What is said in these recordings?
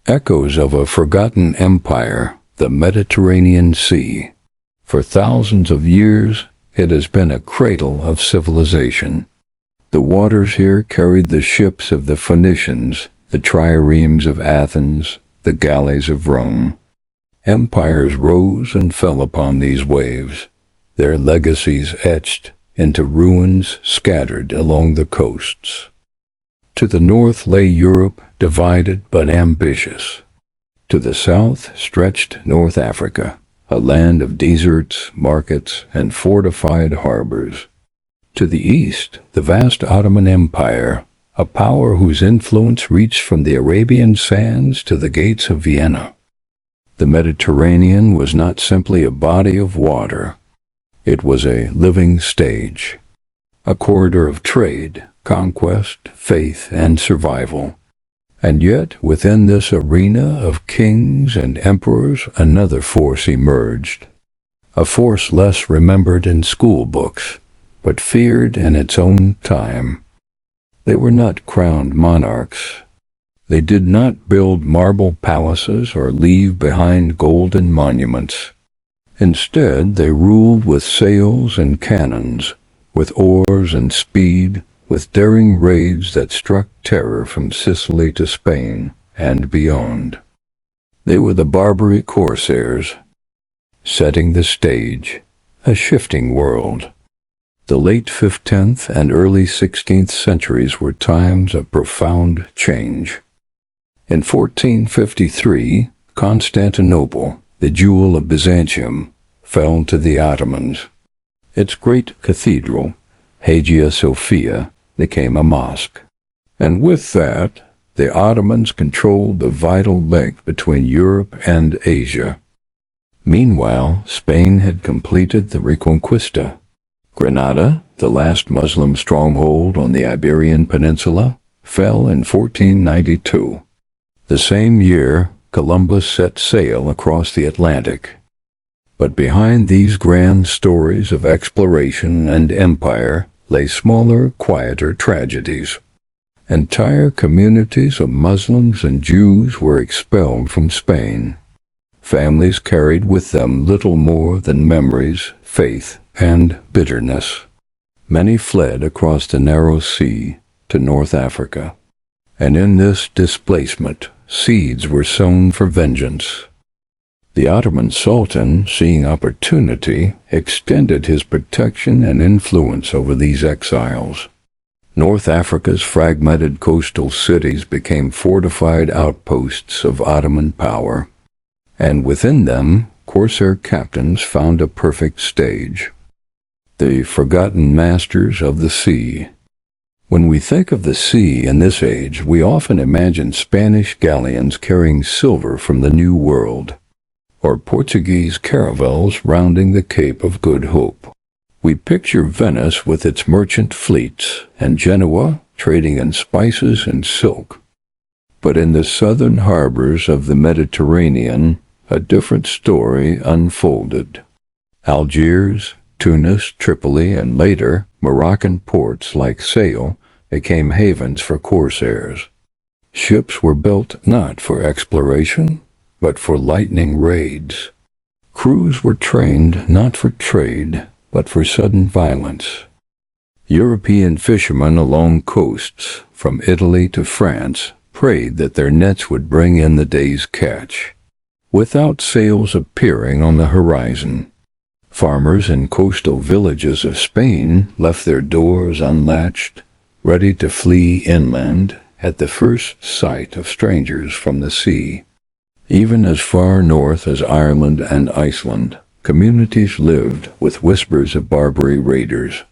Echoes of a forgotten empire, the Mediterranean Sea. For thousands of years, it has been a cradle of civilization. The waters here carried the ships of the Phoenicians, the triremes of Athens, the galleys of Rome. Empires rose and fell upon these waves, their legacies etched into ruins scattered along the coasts. To the north lay Europe, divided but ambitious. To the south stretched North Africa, a land of deserts, markets, and fortified harbors. To the east, the vast Ottoman Empire, a power whose influence reached from the Arabian sands to the gates of Vienna. The Mediterranean was not simply a body of water. It was a living stage, a corridor of trade, conquest, faith, and survival. And yet, within this arena of kings and emperors, another force emerged. A force less remembered in school books, but feared in its own time. They were not crowned monarchs. They did not build marble palaces or leave behind golden monuments. Instead, they ruled with sails and cannons, with oars and speed, with daring raids that struck terror from Sicily to Spain and beyond. They were the Barbary Corsairs, setting the stage, a shifting world. The late 15th and early 16th centuries were times of profound change. In 1453, Constantinople, the jewel of Byzantium, fell to the Ottomans. Its great cathedral, Hagia Sophia, became a mosque. And with that, the Ottomans controlled the vital link between Europe and Asia. Meanwhile, Spain had completed the Reconquista. Granada, the last Muslim stronghold on the Iberian Peninsula, fell in 1492. The same year, Columbus set sail across the Atlantic. But behind these grand stories of exploration and empire lay smaller, quieter tragedies. Entire communities of Muslims and Jews were expelled from Spain. Families carried with them little more than memories, faith, and bitterness. Many fled across the narrow sea to North Africa. And in this displacement, seeds were sown for vengeance. The Ottoman Sultan, seeing opportunity, extended his protection and influence over these exiles. North Africa's fragmented coastal cities became fortified outposts of Ottoman power, and within them, corsair captains found a perfect stage. The forgotten masters of the sea. When we think of the sea in this age, we often imagine Spanish galleons carrying silver from the New World, or Portuguese caravels rounding the Cape of Good Hope. We picture Venice with its merchant fleets, and Genoa trading in spices and silk. But in the southern harbors of the Mediterranean, a different story unfolded. Algiers, Tunis, Tripoli, and later, Moroccan ports like Sale became havens for corsairs. Ships were built not for exploration, but for lightning raids. Crews were trained not for trade, but for sudden violence. European fishermen along coasts, from Italy to France, prayed that their nets would bring in the day's catch, without sails appearing on the horizon. Farmers in coastal villages of Spain left their doors unlatched, ready to flee inland at the first sight of strangers from the sea. Even as far north as Ireland and Iceland, communities lived with whispers of Barbary raiders.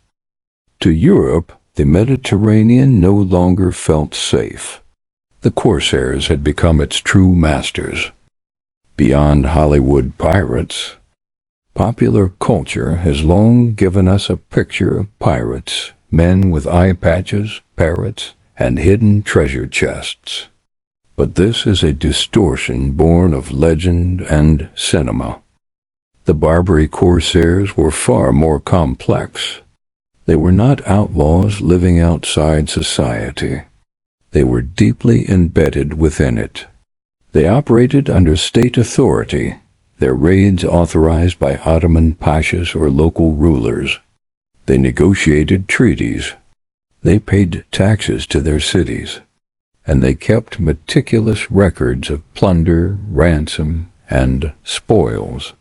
To Europe, the Mediterranean no longer felt safe. The corsairs had become its true masters. Beyond Hollywood pirates, popular culture has long given us a picture of pirates, men with eye patches, parrots, and hidden treasure chests. But this is a distortion born of legend and cinema. The Barbary Corsairs were far more complex. They were not outlaws living outside society. They were deeply embedded within it. They operated under state authority, their raids authorized by Ottoman pashas or local rulers. They negotiated treaties. They paid taxes to their cities, and they kept meticulous records of plunder, ransom, and spoils.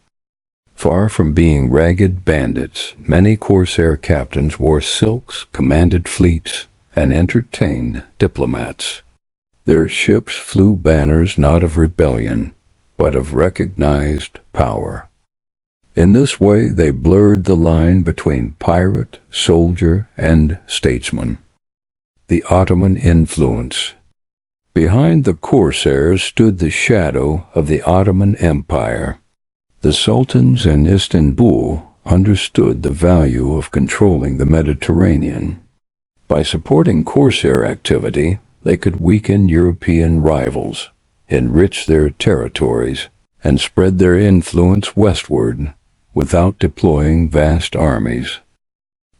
Far from being ragged bandits, many corsair captains wore silks, commanded fleets, and entertained diplomats. Their ships flew banners not of rebellion, but of recognized power. In this way they blurred the line between pirate, soldier, and statesman. The Ottoman influence. Behind the corsairs stood the shadow of the Ottoman Empire. The sultans in Istanbul understood the value of controlling the Mediterranean. By supporting corsair activity, they could weaken European rivals, enrich their territories, and spread their influence westward without deploying vast armies.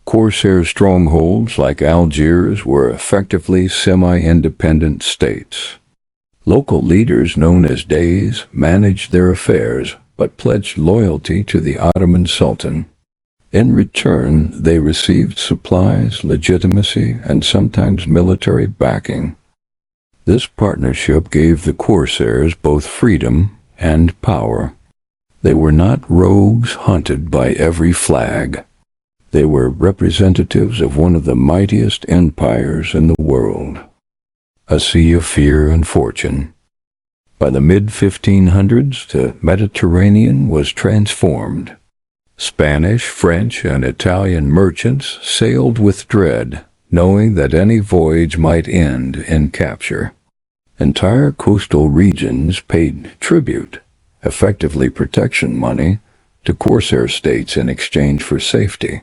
Corsair strongholds like Algiers were effectively semi-independent states. Local leaders known as Deys managed their affairs but pledged loyalty to the Ottoman Sultan. In return, they received supplies, legitimacy, and sometimes military backing. This partnership gave the corsairs both freedom and power. They were not rogues hunted by every flag. They were representatives of one of the mightiest empires in the world. A sea of fear and fortune. By the mid-1500s, the Mediterranean was transformed. Spanish, French, and Italian merchants sailed with dread, knowing that any voyage might end in capture. Entire coastal regions paid tribute, effectively protection money, to corsair states in exchange for safety.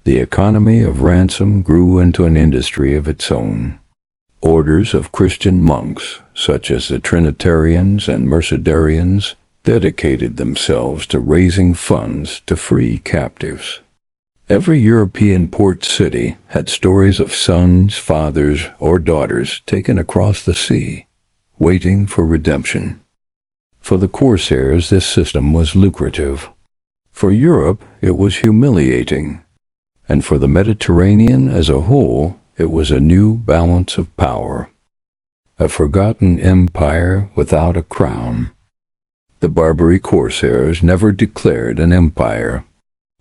The economy of ransom grew into an industry of its own. Orders of Christian monks, such as the Trinitarians and Mercedarians, dedicated themselves to raising funds to free captives. Every European port city had stories of sons, fathers, or daughters taken across the sea, waiting for redemption. For the corsairs, this system was lucrative. For Europe, it was humiliating. And for the Mediterranean as a whole, it was a new balance of power. A forgotten empire without a crown. The Barbary Corsairs never declared an empire.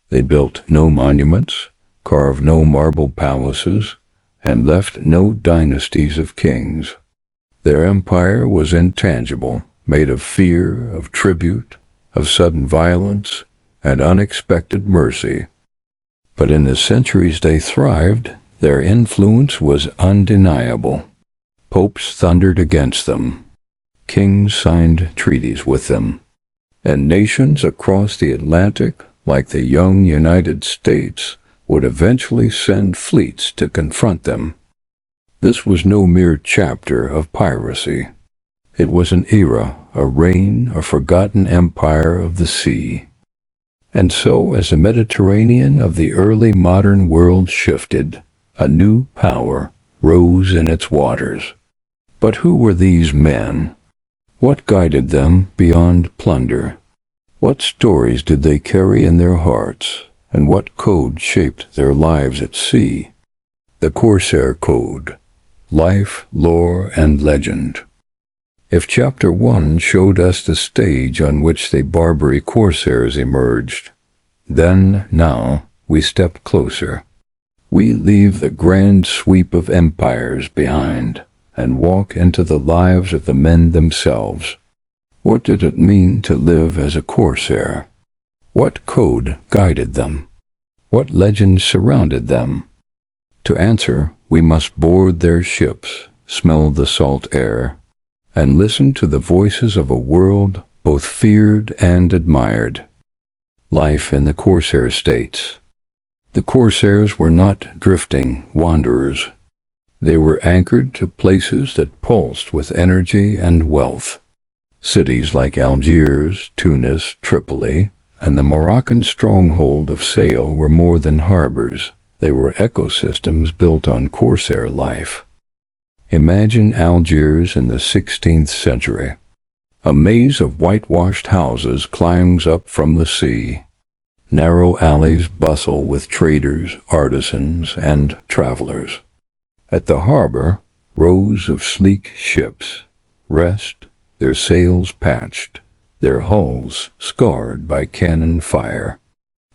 They built no monuments, carved no marble palaces, and left no dynasties of kings. Their empire was intangible, made of fear, of tribute, of sudden violence, and unexpected mercy. But in the centuries they thrived, their influence was undeniable. Popes thundered against them. Kings signed treaties with them. And nations across the Atlantic, like the young United States, would eventually send fleets to confront them. This was no mere chapter of piracy. It was an era, a reign, a forgotten empire of the sea. And so, as the Mediterranean of the early modern world shifted, a new power rose in its waters. But who were these men? What guided them beyond plunder? What stories did they carry in their hearts, and what code shaped their lives at sea? The Corsair Code. Life, lore, and legend. If Chapter 1 showed us the stage on which the Barbary Corsairs emerged, then, now, we step closer. We leave the grand sweep of empires behind and walk into the lives of the men themselves. What did it mean to live as a corsair? What code guided them? What legends surrounded them? To answer, we must board their ships, smell the salt air, and listen to the voices of a world both feared and admired. Life in the corsair states. The corsairs were not drifting wanderers. They were anchored to places that pulsed with energy and wealth. Cities like Algiers, Tunis, Tripoli, and the Moroccan stronghold of Sale were more than harbors. They were ecosystems built on corsair life. Imagine Algiers in the 16th century, A maze of whitewashed houses climbs up from the sea. Narrow alleys bustle with traders, artisans, and travelers. At the harbor, rows of sleek ships rest, their sails patched, their hulls scarred by cannon fire.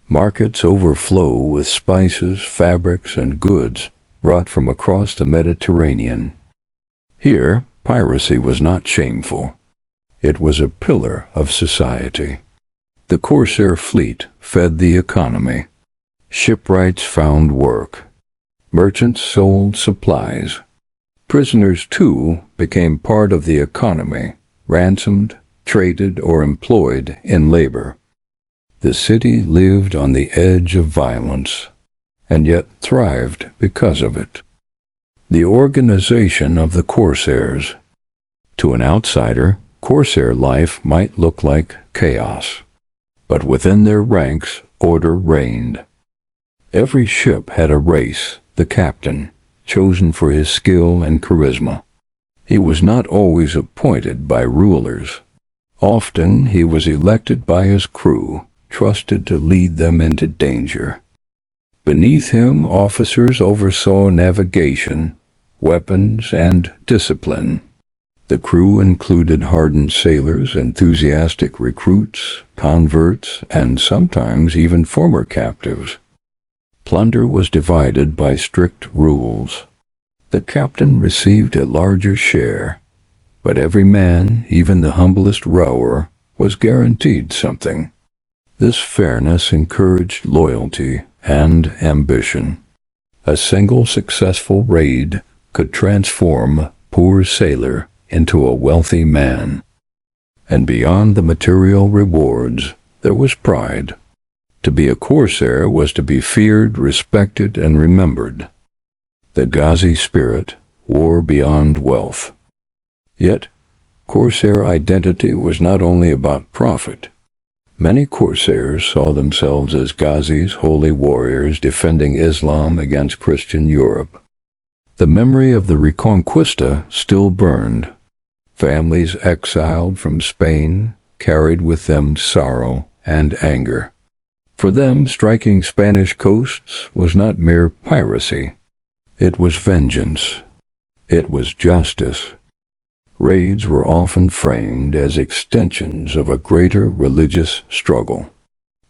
Markets overflow with spices, fabrics, and goods brought from across the Mediterranean. Here, piracy was not shameful. It was a pillar of society. The corsair fleet fed the economy. Shipwrights found work. Merchants sold supplies. Prisoners, too, became part of the economy, ransomed, traded, or employed in labor. The city lived on the edge of violence, and yet thrived because of it. The organization of the corsairs. To an outsider, corsair life might look like chaos, but within their ranks, order reigned. Every ship had a race, the captain, chosen for his skill and charisma. He was not always appointed by rulers. Often he was elected by his crew, trusted to lead them into danger. Beneath him, officers oversaw navigation, weapons, and discipline. The crew included hardened sailors, enthusiastic recruits, converts, and sometimes even former captives. Plunder was divided by strict rules. The captain received a larger share, but every man, even the humblest rower, was guaranteed something. This fairness encouraged loyalty and ambition. A single successful raid could transform a poor sailor into a wealthy man. And beyond the material rewards, there was pride. To be a corsair was to be feared, respected, and remembered. The Ghazi spirit, war beyond wealth. Yet, corsair identity was not only about profit. Many corsairs saw themselves as Ghazis, holy warriors defending Islam against Christian Europe. The memory of the Reconquista still burned. Families exiled from Spain carried with them sorrow and anger. For them, striking Spanish coasts was not mere piracy. It was vengeance. It was justice. Raids were often framed as extensions of a greater religious struggle.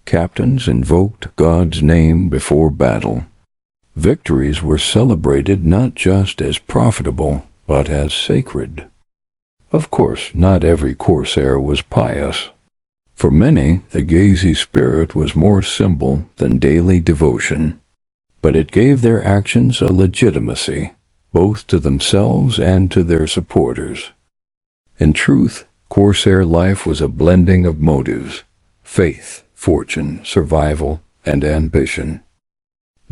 Captains invoked God's name before battle. Victories were celebrated not just as profitable, but as sacred. Of course, not every corsair was pious. For many, the Ghazi spirit was more symbol than daily devotion. But it gave their actions a legitimacy, both to themselves and to their supporters. In truth, corsair life was a blending of motives: faith, fortune, survival, and ambition.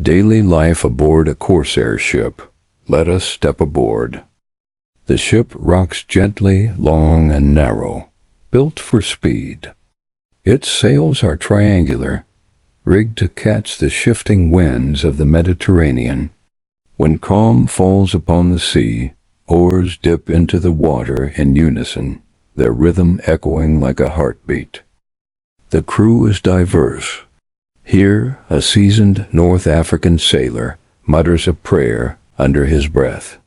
Daily life aboard a corsair ship. Let us step aboard. The ship rocks gently, long and narrow, built for speed. Its sails are triangular, rigged to catch the shifting winds of the Mediterranean. When calm falls upon the sea, oars dip into the water in unison, their rhythm echoing like a heartbeat. The crew is diverse. Here, a seasoned North African sailor mutters a prayer under his breath.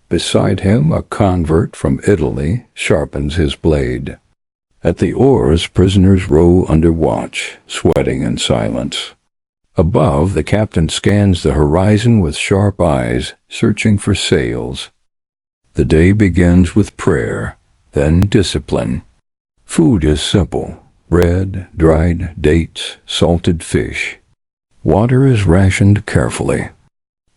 Beside him, a convert from Italy sharpens his blade. At the oars, prisoners row under watch, sweating in silence. Above, the captain scans the horizon with sharp eyes, searching for sails. The day begins with prayer, then discipline. Food is simple: bread, dried dates, salted fish. Water is rationed carefully.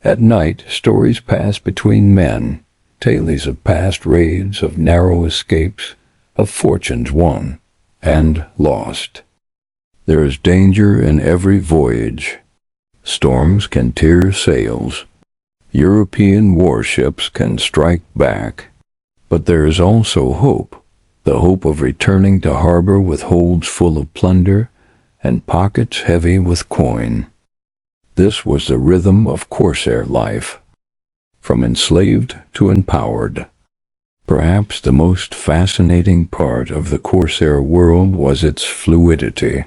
At night, stories pass between men, tales of past raids, of narrow escapes, of fortunes won and lost. There is danger in every voyage. Storms can tear sails. European warships can strike back. But there is also hope, the hope of returning to harbor with holds full of plunder and pockets heavy with coin. This was the rhythm of corsair life, from enslaved to empowered. Perhaps the most fascinating part of the corsair world was its fluidity.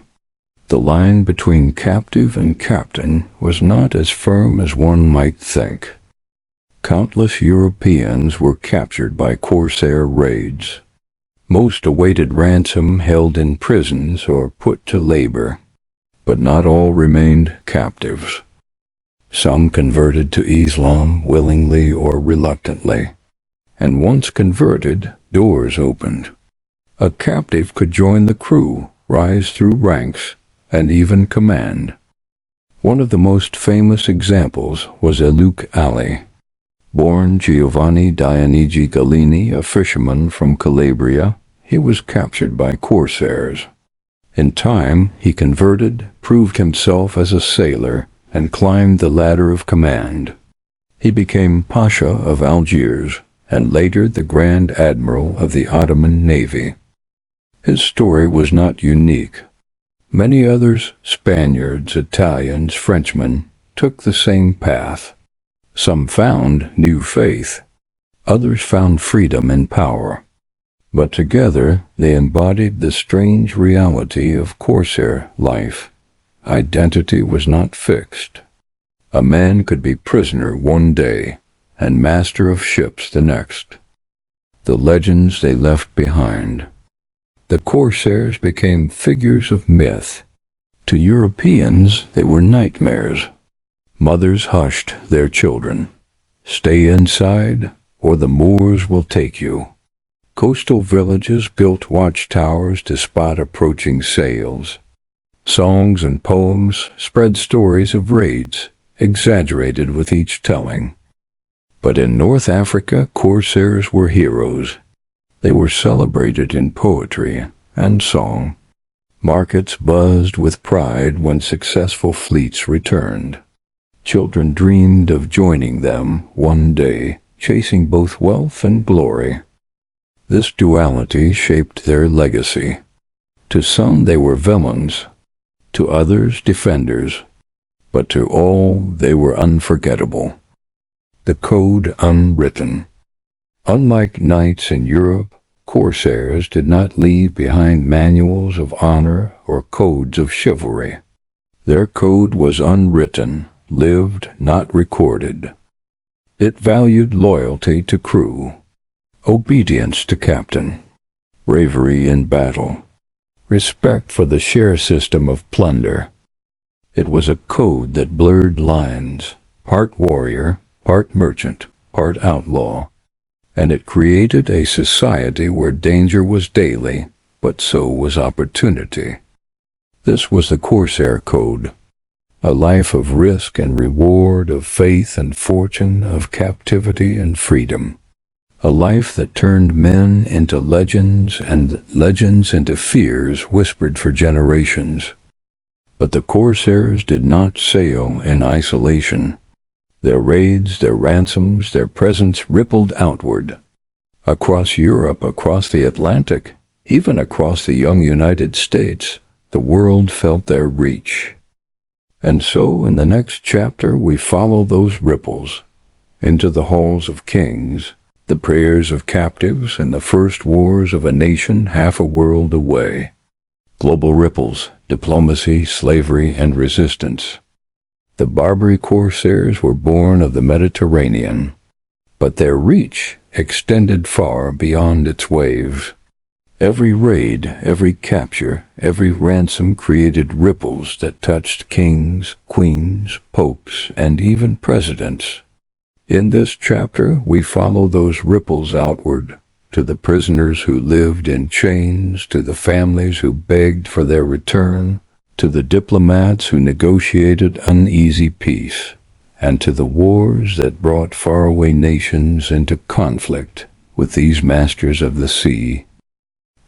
The line between captive and captain was not as firm as one might think. Countless Europeans were captured by corsair raids. Most awaited ransom held in prisons or put to labor, but not all remained captives. Some converted to Islam willingly or reluctantly, and once converted, doors opened. A captive could join the crew, rise through ranks, and even command. One of the most famous examples was Luke Ali. Born Giovanni Dionigi Gallini, a fisherman from Calabria, he was captured by corsairs. In time, he converted, proved himself as a sailor, and climbed the ladder of command. He became Pasha of Algiers, and later the Grand Admiral of the Ottoman Navy. His story was not unique. Many others, Spaniards, Italians, Frenchmen, took the same path. Some found new faith. Others found freedom and power. But together they embodied the strange reality of corsair life. Identity was not fixed. A man could be prisoner one day and master of ships the next. The legends they left behind. The corsairs became figures of myth. To Europeans, they were nightmares. Mothers hushed their children. Stay inside, or the Moors will take you. Coastal villages built watchtowers to spot approaching sails. Songs and poems spread stories of raids, exaggerated with each telling. But in North Africa, corsairs were heroes. They were celebrated in poetry and song. Markets buzzed with pride when successful fleets returned. Children dreamed of joining them one day, chasing both wealth and glory. This duality shaped their legacy. To some they were villains, to others defenders, but to all they were unforgettable. The code unwritten. Unlike knights in Europe, corsairs did not leave behind manuals of honor or codes of chivalry. Their code was unwritten, lived, not recorded. It valued loyalty to crew, obedience to captain, bravery in battle, respect for the share system of plunder. It was a code that blurred lines, part warrior, part merchant, part outlaw, and it created a society where danger was daily, but so was opportunity. This was the corsair code, a life of risk and reward, of faith and fortune, of captivity and freedom. A life that turned men into legends and legends into fears whispered for generations. But the corsairs did not sail in isolation. Their raids, their ransoms, their presence rippled outward. Across Europe, across the Atlantic, even across the young United States, the world felt their reach. And so, in the next chapter, we follow those ripples into the halls of kings, the prayers of captives, and the first wars of a nation half a world away. Global ripples, diplomacy, slavery, and resistance. The Barbary Corsairs were born of the Mediterranean, but their reach extended far beyond its waves. Every raid, every capture, every ransom created ripples that touched kings, queens, popes, and even presidents. In this chapter, we follow those ripples outward, to the prisoners who lived in chains, to the families who begged for their return, to the diplomats who negotiated uneasy peace, and to the wars that brought faraway nations into conflict with these masters of the sea.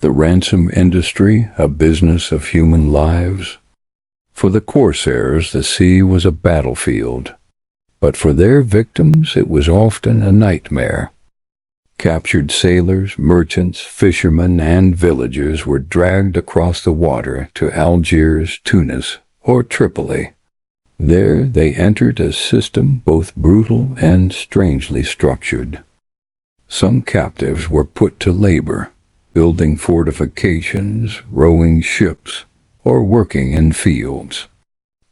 The ransom industry, a business of human lives. For the corsairs, the sea was a battlefield, but for their victims it was often a nightmare. Captured sailors, merchants, fishermen, and villagers were dragged across the water to Algiers, Tunis, or Tripoli. There they entered a system both brutal and strangely structured. Some captives were put to labor, building fortifications, rowing ships, or working in fields.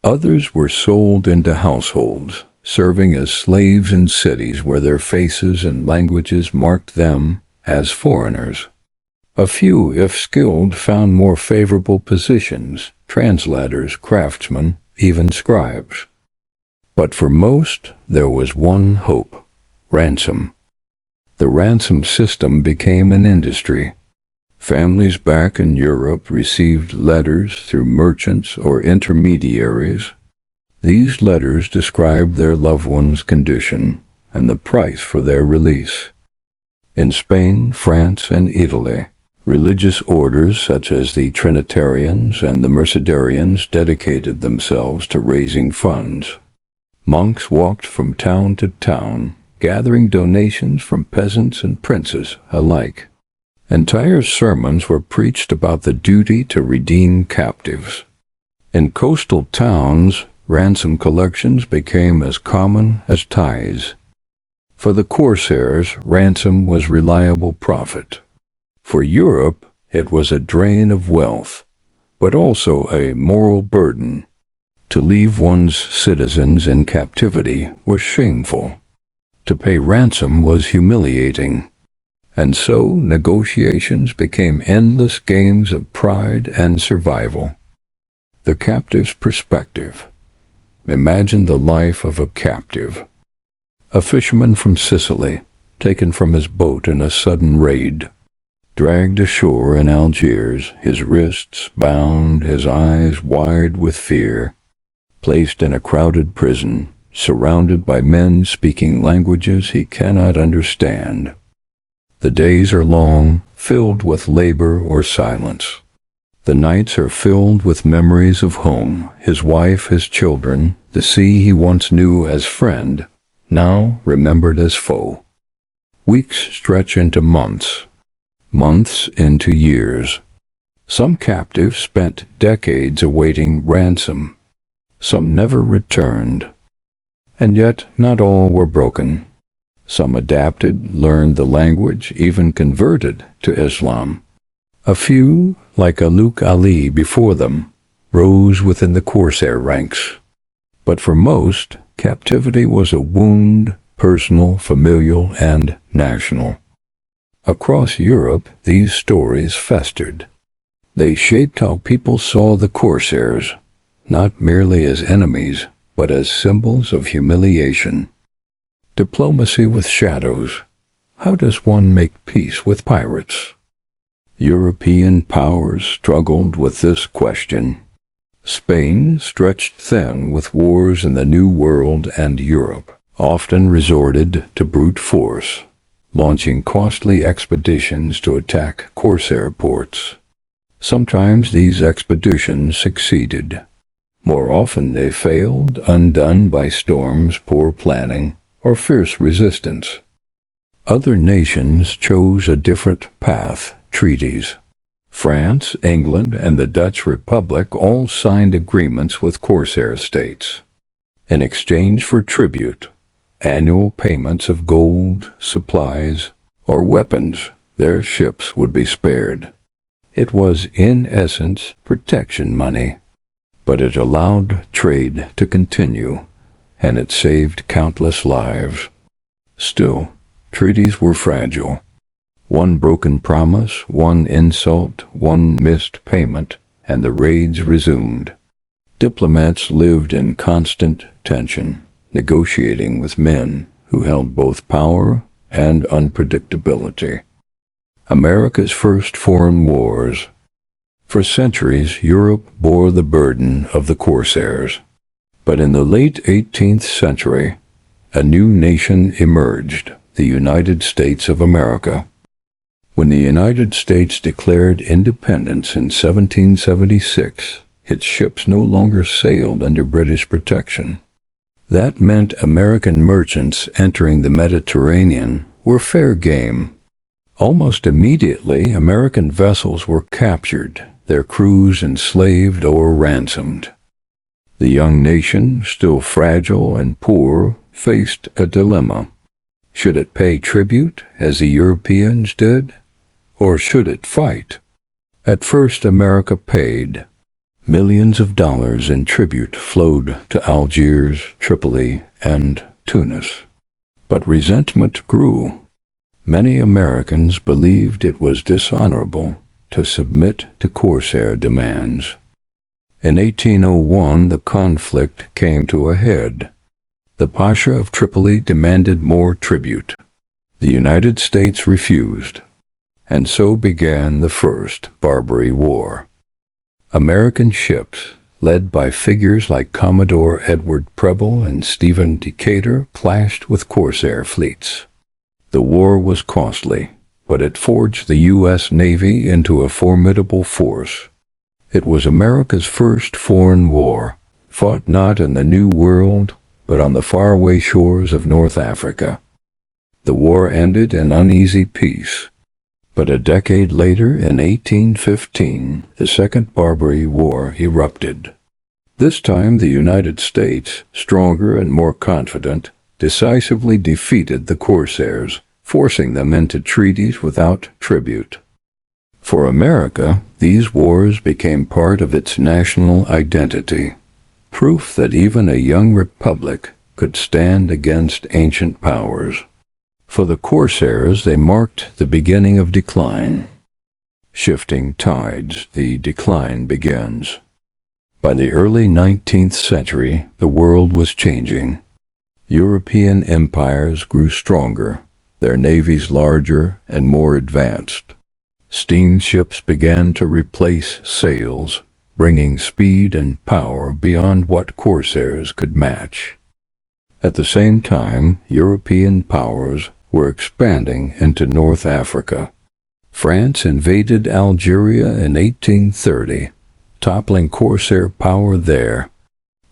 Others were sold into households, serving as slaves in cities where their faces and languages marked them as foreigners. A few, if skilled, found more favorable positions: translators, craftsmen, even scribes. But for most, there was one hope: ransom. The ransom system became an industry. Families back in Europe received letters through merchants or intermediaries. These letters described their loved one's condition and the price for their release. In Spain, France, and Italy, religious orders such as the Trinitarians and the Mercedarians dedicated themselves to raising funds. Monks walked from town to town, gathering donations from peasants and princes alike. Entire sermons were preached about the duty to redeem captives. In coastal towns, ransom collections became as common as tithes. For the corsairs, ransom was reliable profit. For Europe, it was a drain of wealth, but also a moral burden. To leave one's citizens in captivity was shameful. To pay ransom was humiliating. And so negotiations became endless games of pride and survival. The captive's perspective. Imagine the life of a captive. A fisherman from Sicily, taken from his boat in a sudden raid, dragged ashore in Algiers, his wrists bound, his eyes wide with fear, placed in a crowded prison, surrounded by men speaking languages he cannot understand. The days are long, filled with labor or silence. The nights are filled with memories of home, his wife, his children, the sea he once knew as friend, now remembered as foe. Weeks stretch into months, months into years. Some captives spent decades awaiting ransom. Some never returned. And yet not all were broken. Some adapted, learned the language, even converted to Islam. A few, like Aluk Ali before them, rose within the corsair ranks. But for most, captivity was a wound, personal, familial, and national. Across Europe, these stories festered. They shaped how people saw the corsairs, not merely as enemies, but as symbols of humiliation. Diplomacy with shadows. How does one make peace with pirates? European powers struggled with this question. Spain, stretched thin with wars in the New World and Europe, often resorted to brute force, launching costly expeditions to attack corsair ports. Sometimes these expeditions succeeded. More often they failed, undone by storms, poor planning, or fierce resistance. Other nations chose a different path: treaties. France, England, and the Dutch Republic all signed agreements with corsair states. In exchange for tribute, annual payments of gold, supplies, or weapons, their ships would be spared. It was, in essence, protection money. But it allowed trade to continue, and it saved countless lives. Still, treaties were fragile. One broken promise, one insult, one missed payment, and the raids resumed. Diplomats lived in constant tension, negotiating with men who held both power and unpredictability. America's first foreign wars. For centuries, Europe bore the burden of the corsairs. But in the late 18th century, a new nation emerged, the United States of America. When the United States declared independence in 1776, its ships no longer sailed under British protection. That meant American merchants entering the Mediterranean were fair game. Almost immediately, American vessels were captured, their crews enslaved or ransomed. The young nation, still fragile and poor, faced a dilemma: Should it pay tribute, as the Europeans did? Or should it fight? At first, America paid. Millions of dollars in tribute flowed to Algiers, Tripoli, and Tunis. But resentment grew. Many Americans believed it was dishonorable to submit to corsair demands. In 1801, the conflict came to a head. The Pasha of Tripoli demanded more tribute. The United States refused, and so began the First Barbary War. American ships, led by figures like Commodore Edward Preble and Stephen Decatur, clashed with corsair fleets. The war was costly, but it forged the U.S. Navy into a formidable force. It was America's first foreign war, fought not in the New World, but on the faraway shores of North Africa. The war ended in uneasy peace. But a decade later, in 1815, the Second Barbary War erupted. This time the United States, stronger and more confident, decisively defeated the corsairs, forcing them into treaties without tribute. For America, these wars became part of its national identity, proof that even a young republic could stand against ancient powers. For the corsairs, they marked the beginning of decline. Shifting tides, the decline begins. By the early 19th century, the world was changing. European empires grew stronger, their navies larger and more advanced. Steamships began to replace sails, bringing speed and power beyond what corsairs could match. At the same time, European powers were expanding into North Africa. France invaded Algeria in 1830, toppling corsair power there.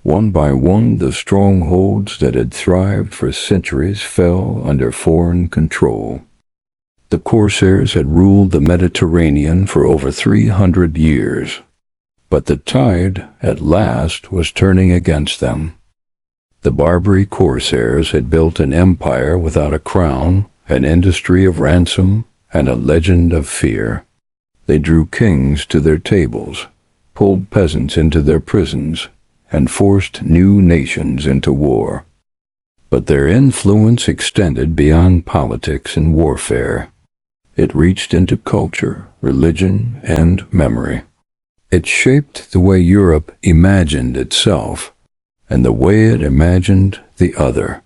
One by one, the strongholds that had thrived for centuries fell under foreign control. The corsairs had ruled the Mediterranean for over 300 years, but the tide, at last, was turning against them. The Barbary Corsairs had built an empire without a crown, an industry of ransom, and a legend of fear. They drew kings to their tables, pulled peasants into their prisons, and forced new nations into war. But their influence extended beyond politics and warfare. It reached into culture, religion, and memory. It shaped the way Europe imagined itself, and the way it imagined the other.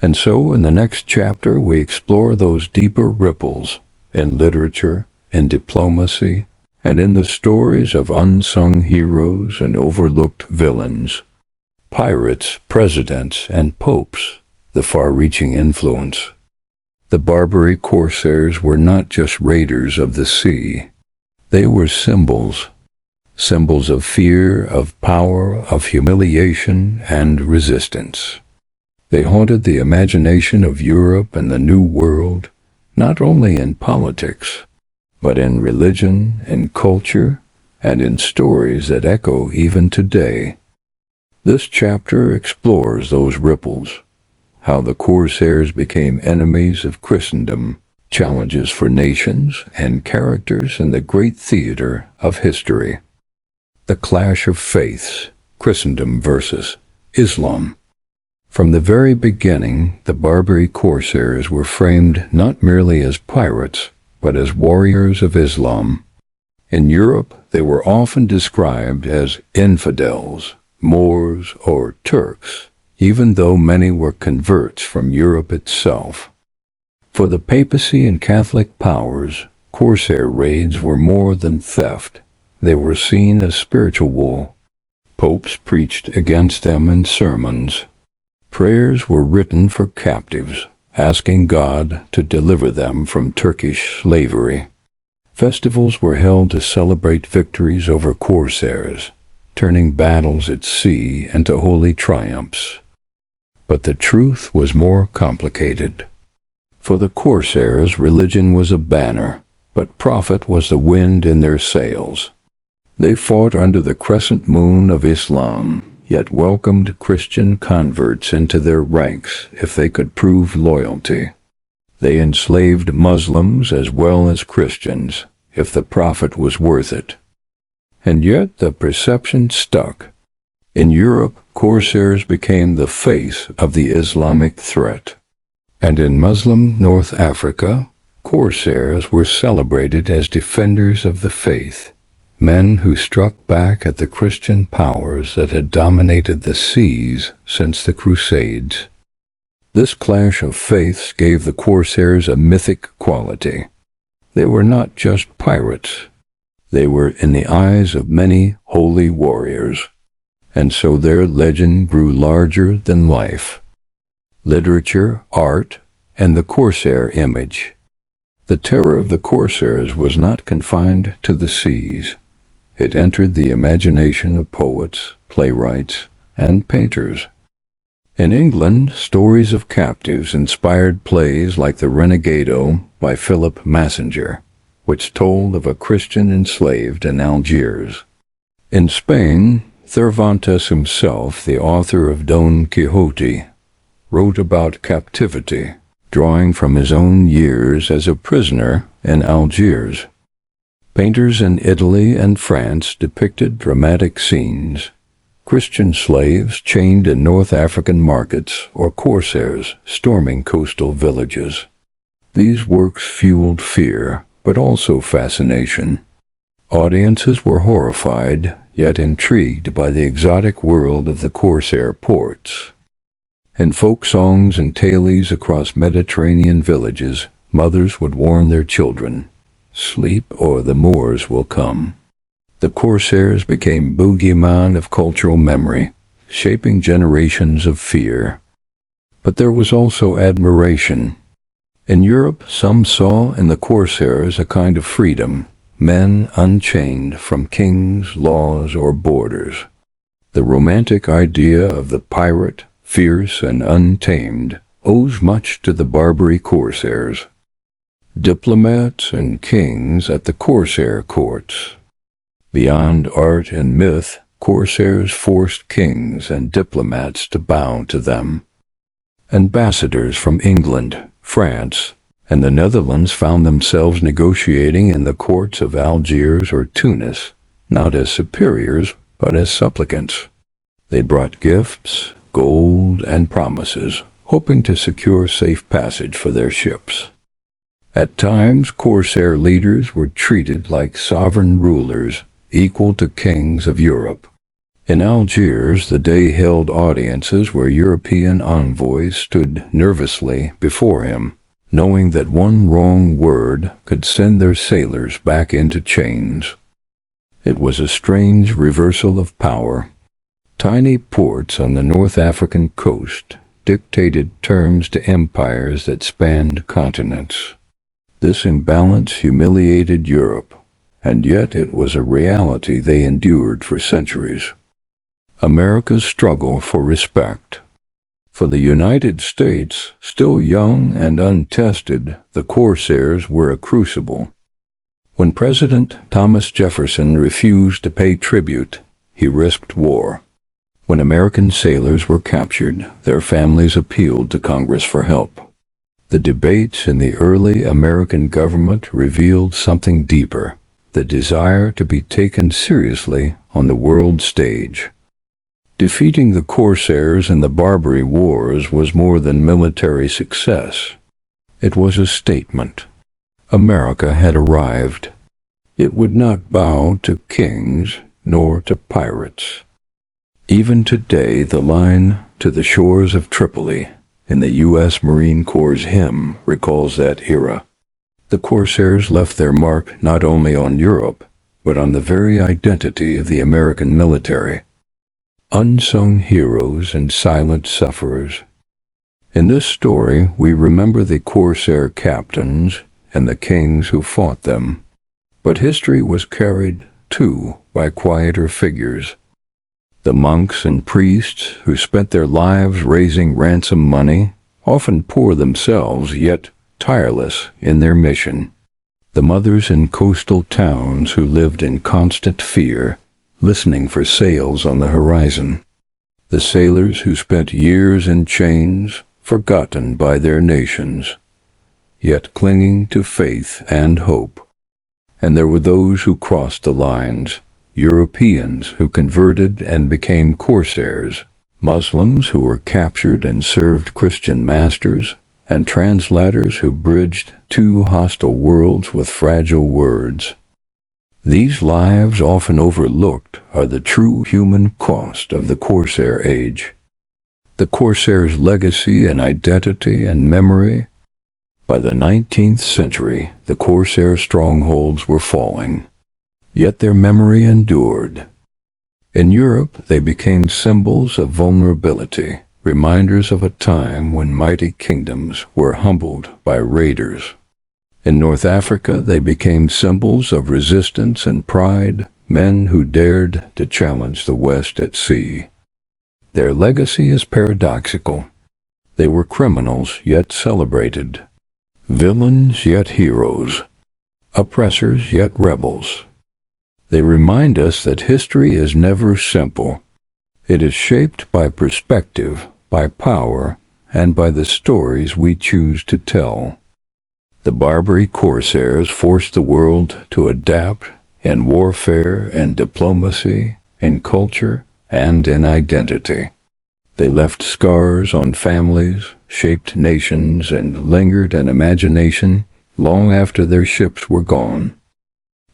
And so, in the next chapter, we explore those deeper ripples in literature, in diplomacy, and in the stories of unsung heroes and overlooked villains. Pirates, presidents, and popes, the far-reaching influence. The Barbary Corsairs were not just raiders of the sea. They were symbols of fear, of power, of humiliation, and resistance. They haunted the imagination of Europe and the New World, not only in politics, but in religion, in culture, and in stories that echo even today. This chapter explores those ripples, how the Corsairs became enemies of Christendom, challenges for nations, and characters in the great theater of history. The clash of faiths, Christendom versus Islam. From the very beginning, the Barbary Corsairs were framed not merely as pirates, but as warriors of Islam. In Europe, they were often described as infidels, Moors, or Turks, even though many were converts from Europe itself. For the papacy and Catholic powers, corsair raids were more than theft. They were seen as spiritual. Popes preached against them in sermons. Prayers were written for captives, asking God to deliver them from Turkish slavery. Festivals were held to celebrate victories over corsairs, turning battles at sea into holy triumphs. But the truth was more complicated. For the corsairs, religion was a banner, but profit was the wind in their sails. They fought under the crescent moon of Islam, yet welcomed Christian converts into their ranks if they could prove loyalty. They enslaved Muslims as well as Christians if the profit was worth it. And yet the perception stuck. In Europe, corsairs became the face of the Islamic threat. And in Muslim North Africa, corsairs were celebrated as defenders of the faith, men who struck back at the Christian powers that had dominated the seas since the Crusades. This clash of faiths gave the corsairs a mythic quality. They were not just pirates. They were, in the eyes of many, holy warriors. And so their legend grew larger than life. Literature, art, and the corsair image. The terror of the corsairs was not confined to the seas. It entered the imagination of poets, playwrights, and painters. In England, stories of captives inspired plays like The Renegado by Philip Massenger, which told of a Christian enslaved in Algiers. In Spain, Cervantes himself, the author of Don Quixote, wrote about captivity, drawing from his own years as a prisoner in Algiers. Painters in Italy and France depicted dramatic scenes, Christian slaves chained in North African markets or corsairs storming coastal villages. These works fueled fear, but also fascination. Audiences were horrified, yet intrigued by the exotic world of the corsair ports. In folk songs and tales across Mediterranean villages, mothers would warn their children, "Sleep or the Moors will come." The corsairs became boogeyman of cultural memory, shaping generations of fear. But there was also admiration. In Europe, some saw in the corsairs a kind of freedom, men unchained from kings, laws, or borders. The romantic idea of the pirate, fierce and untamed, owes much to the Barbary Corsairs. Diplomats and kings at the corsair courts. Beyond art and myth, corsairs forced kings and diplomats to bow to them. Ambassadors from England, France, and the Netherlands found themselves negotiating in the courts of Algiers or Tunis, not as superiors, but as supplicants. They brought gifts, gold, and promises, hoping to secure safe passage for their ships. At times, corsair leaders were treated like sovereign rulers, equal to kings of Europe. In Algiers, the Dey held audiences where European envoys stood nervously before him, knowing that one wrong word could send their sailors back into chains. It was a strange reversal of power. Tiny ports on the North African coast dictated terms to empires that spanned continents. This imbalance humiliated Europe, and yet it was a reality they endured for centuries. America's struggle for respect. For the United States, still young and untested, the corsairs were a crucible. When President Thomas Jefferson refused to pay tribute, he risked war. When American sailors were captured, their families appealed to Congress for help. The debates in the early American government revealed something deeper, the desire to be taken seriously on the world stage. Defeating the corsairs in the Barbary Wars was more than military success. It was a statement. America had arrived. It would not bow to kings nor to pirates. Even today, the line "To the Shores of Tripoli" in the U.S. Marine Corps' hymn recalls that era. The corsairs left their mark not only on Europe, but on the very identity of the American military. Unsung heroes and silent sufferers. In this story, we remember the corsair captains and the kings who fought them. But history was carried, too, by quieter figures. The monks and priests who spent their lives raising ransom money, often poor themselves, yet tireless in their mission. The mothers in coastal towns who lived in constant fear, listening for sails on the horizon. The sailors who spent years in chains, forgotten by their nations, yet clinging to faith and hope. And there were those who crossed the lines, Europeans who converted and became corsairs, Muslims who were captured and served Christian masters, and translators who bridged two hostile worlds with fragile words. These lives, often overlooked, are the true human cost of the corsair age. The corsair's legacy and identity and memory. By the 19th century, the corsair strongholds were falling, yet their memory endured. In Europe, they became symbols of vulnerability, reminders of a time when mighty kingdoms were humbled by raiders. In North Africa, they became symbols of resistance and pride, men who dared to challenge the West at sea. Their legacy is paradoxical. They were criminals, yet celebrated. Villains, yet heroes. Oppressors, yet rebels. They remind us that history is never simple. It is shaped by perspective, by power, and by the stories we choose to tell. The Barbary Corsairs forced the world to adapt in warfare and diplomacy, in culture and in identity. They left scars on families, shaped nations, and lingered in imagination long after their ships were gone.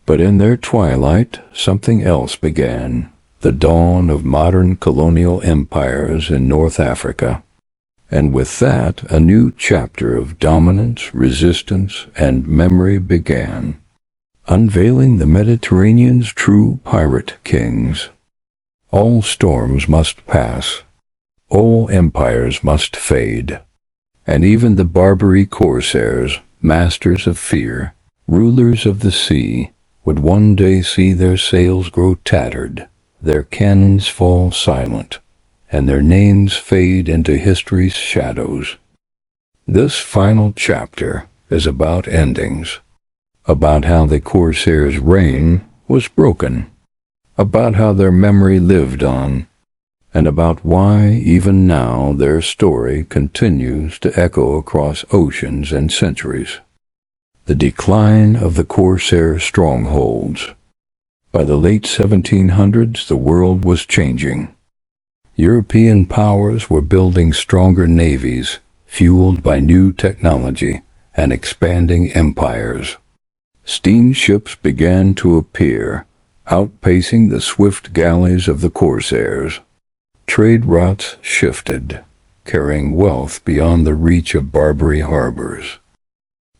But in their twilight, something else began, the dawn of modern colonial empires in North Africa. And with that, a new chapter of dominance, resistance, and memory began, unveiling the Mediterranean's true pirate kings. All storms must pass. All empires must fade. And even the Barbary Corsairs, masters of fear, rulers of the sea, would one day see their sails grow tattered, their cannons fall silent, and their names fade into history's shadows. This final chapter is about endings, about how the Corsairs' reign was broken, about how their memory lived on, and about why even now their story continues to echo across oceans and centuries. The decline of the Corsair strongholds. By the late 1700s, the world was changing. European powers were building stronger navies, fueled by new technology and expanding empires. Steamships began to appear, outpacing the swift galleys of the Corsairs. Trade routes shifted, carrying wealth beyond the reach of Barbary harbors.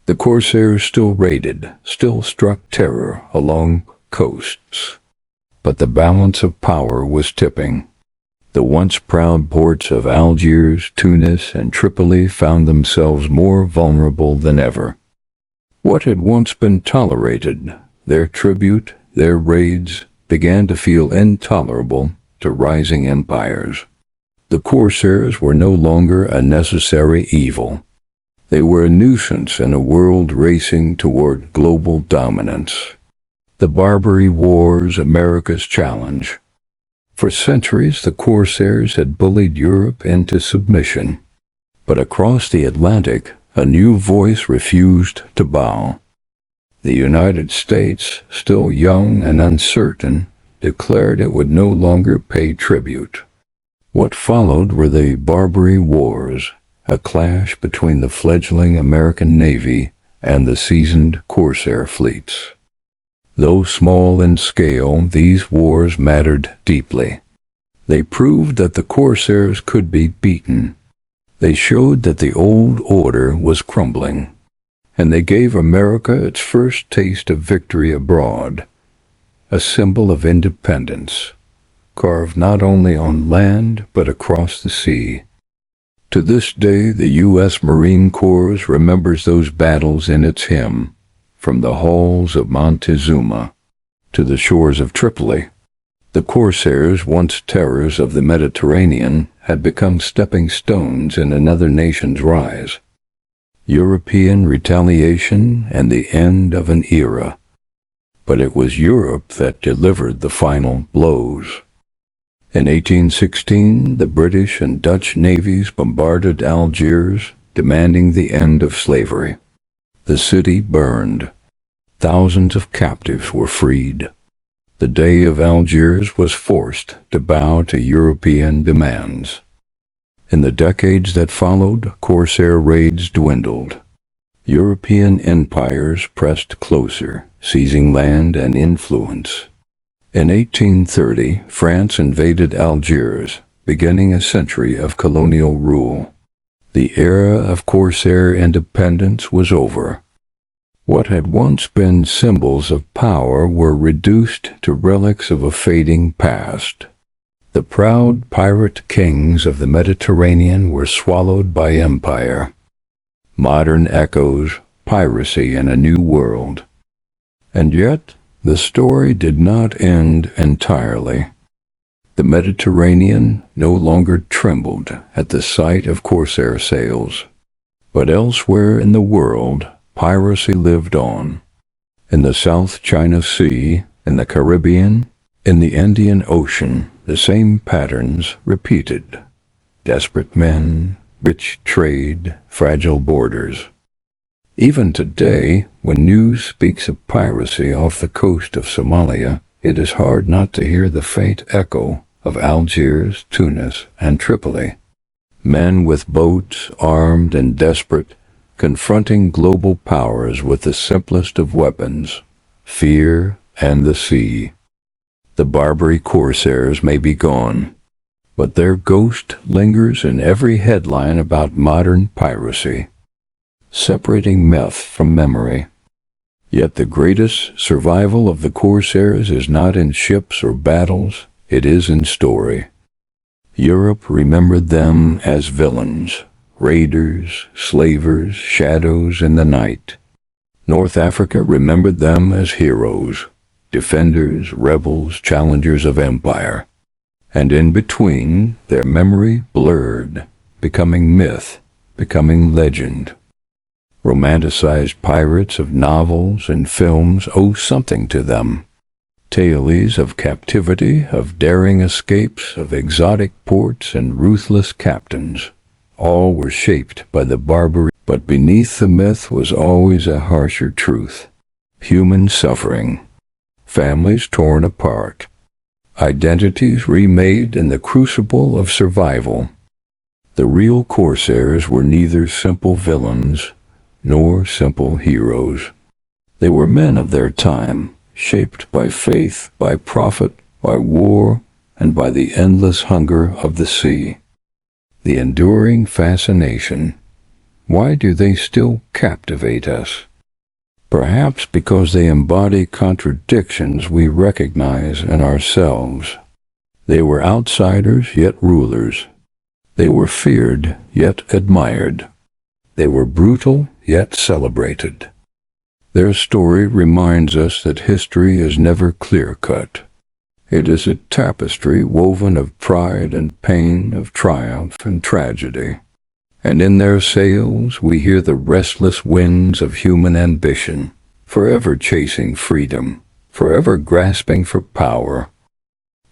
The Corsairs still raided, still struck terror along coasts. But the balance of power was tipping. The once proud ports of Algiers, Tunis, and Tripoli found themselves more vulnerable than ever. What had once been tolerated, their tribute, their raids, began to feel intolerable to rising empires. The Corsairs were no longer a necessary evil. They were a nuisance in a world racing toward global dominance. The Barbary Wars, America's challenge. For centuries, the Corsairs had bullied Europe into submission. But across the Atlantic, a new voice refused to bow. The United States, still young and uncertain, declared it would no longer pay tribute. What followed were the Barbary Wars, a clash between the fledgling American Navy and the seasoned Corsair fleets. Though small in scale, these wars mattered deeply. They proved that the Corsairs could be beaten. They showed that the old order was crumbling. And they gave America its first taste of victory abroad, a symbol of independence, carved not only on land but across the sea. To this day, the U.S. Marine Corps remembers those battles in its hymn, from the halls of Montezuma to the shores of Tripoli. The Corsairs, once terrors of the Mediterranean, had become stepping stones in another nation's rise. European retaliation and the end of an era. But it was Europe that delivered the final blows. In 1816, the British and Dutch navies bombarded Algiers, demanding the end of slavery. The city burned. Thousands of captives were freed. The Dey of Algiers was forced to bow to European demands. In the decades that followed, corsair raids dwindled. European empires pressed closer, seizing land and influence. In 1830, France invaded Algiers, beginning a century of colonial rule. The era of corsair independence was over. What had once been symbols of power were reduced to relics of a fading past. The proud pirate kings of the Mediterranean were swallowed by empire. Modern echoes, piracy in a new world. And yet, the story did not end entirely. The Mediterranean no longer trembled at the sight of corsair sails. But elsewhere in the world, piracy lived on. In the South China Sea, in the Caribbean, in the Indian Ocean, the same patterns repeated. Desperate men, rich trade, fragile borders. Even today, when news speaks of piracy off the coast of Somalia, it is hard not to hear the faint echo of Algiers, Tunis, and Tripoli. Men with boats, armed and desperate, confronting global powers with the simplest of weapons, fear and the sea. The Barbary Corsairs may be gone, but their ghost lingers in every headline about modern piracy, separating myth from memory. Yet the greatest survival of the Corsairs is not in ships or battles, it is in story. Europe remembered them as villains, raiders, slavers, shadows in the night. North Africa remembered them as heroes, defenders, rebels, challengers of empire. And in between, their memory blurred, becoming myth, becoming legend. Romanticized pirates of novels and films owe something to them. Tales of captivity, of daring escapes, of exotic ports and ruthless captains. All were shaped by the barbary, but beneath the myth was always a harsher truth. Human suffering. Families torn apart. Identities remade in the crucible of survival. The real corsairs were neither simple villains nor simple heroes. They were men of their time, shaped by faith, by profit, by war, and by the endless hunger of the sea. The enduring fascination. Why do they still captivate us? Perhaps because they embody contradictions we recognize in ourselves. They were outsiders, yet rulers. They were feared, yet admired. They were brutal, yet celebrated. Their story reminds us that history is never clear-cut. It is a tapestry woven of pride and pain, of triumph and tragedy. And in their sails we hear the restless winds of human ambition, forever chasing freedom, forever grasping for power.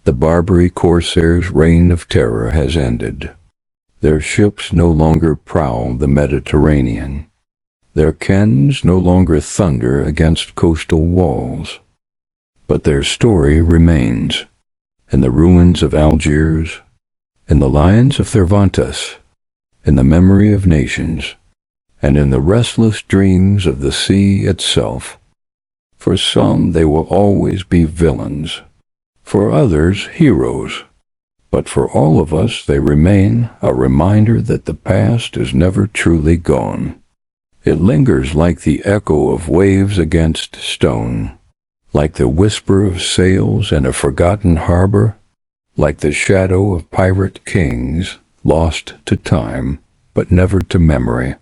The Barbary Corsairs' reign of terror has ended. Their ships no longer prowl the Mediterranean. Their cannons no longer thunder against coastal walls. But their story remains, in the ruins of Algiers, in the lines of Cervantes, in the memory of nations, and in the restless dreams of the sea itself. For some they will always be villains, for others heroes, but for all of us they remain a reminder that the past is never truly gone. It lingers like the echo of waves against stone, like the whisper of sails in a forgotten harbor, like the shadow of pirate kings lost to time, but never to memory.